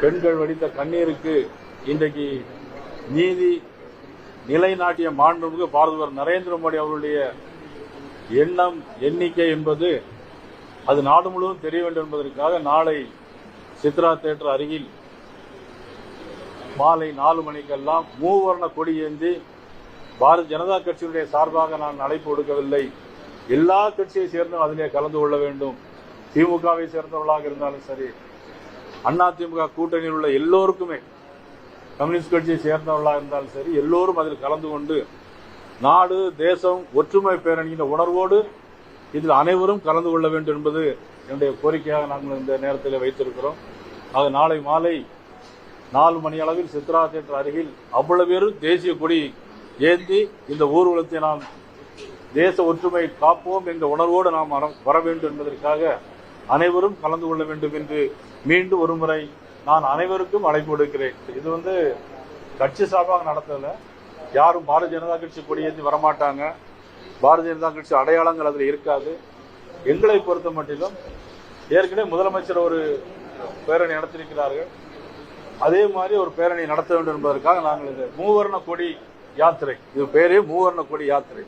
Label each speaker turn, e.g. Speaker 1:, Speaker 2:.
Speaker 1: பெண்கள் வடித்த கண்ணீருக்கு இன்றைக்கு நீதி நிலைநாட்டிய மாண்புமிகு பாரத நரேந்திர மோடி அவருடைய எண்ணம் எண்ணிக்கை என்பது அது நாடு முழுவதும் தெரிய வேண்டும் என்பதற்காக நாளை சித்ரா தியேட்டர் அருகில் மாலை 4 மணிக்கெல்லாம் மூவர்ண கொடி ஏந்தி பாரதிய ஜனதா கட்சியினுடைய சார்பாக நான் அழைப்பு கொடுக்கவில்லை. எல்லா கட்சியை சேர்ந்தும் அதிலே கலந்து கொள்ள வேண்டும். திமுகவை சேர்ந்தவர்களாக இருந்தாலும் சரி, அதிமுக கூட்டணியில் உள்ள எல்லோருக்குமே, கம்யூனிஸ்ட் கட்சியை சேர்ந்தவர்களாக இருந்தாலும் சரி, எல்லோரும் அதில் கலந்து கொண்டு நாடு தேசம் ஒற்றுமை பேரணியின் உணர்வோடு இதில் அனைவரும் கலந்து கொள்ள வேண்டும் என்பது என்னுடைய கோரிக்கையாக நாங்கள் இந்த நேரத்தில் வைத்திருக்கிறோம். ஆக நாளை மாலை 4 மணி அளவில் சித்ரா தியேட்டர் அருகில் அவ்வளவு பேரும் தேசிய கொடி ஏந்தி இந்த ஊர்வலத்தை நாம் தேச ஒற்றுமை காப்போம் என்ற உணர்வோடு நாம் வர வேண்டும் என்பதற்காக அனைவரும் கலந்து கொள்ள வேண்டும் என்று மீண்டும் ஒருமுறை நான் அனைவருக்கும் அழைப்பு கொடுக்கிறேன். இது கட்சி சார்பாக நடத்தல, யாரும் பாரதிய ஜனதா கட்சி கொடியேந்தி வரமாட்டாங்க. பாரதிய ஜனதா கட்சி அடையாளங்கள் அதில் இருக்காது. எங்களை பொறுத்த மட்டிலும் ஏற்கனவே முதலமைச்சர் ஒரு பேரணி நடத்தியிருக்கிறார்கள். அதே மாதிரி ஒரு பேரணி நடத்த வேண்டும் என்பதற்காக நாங்கள் மூவர்ண கொடி யாத்திரை, இது பேரே மூவர்ண கொடி யாத்திரை.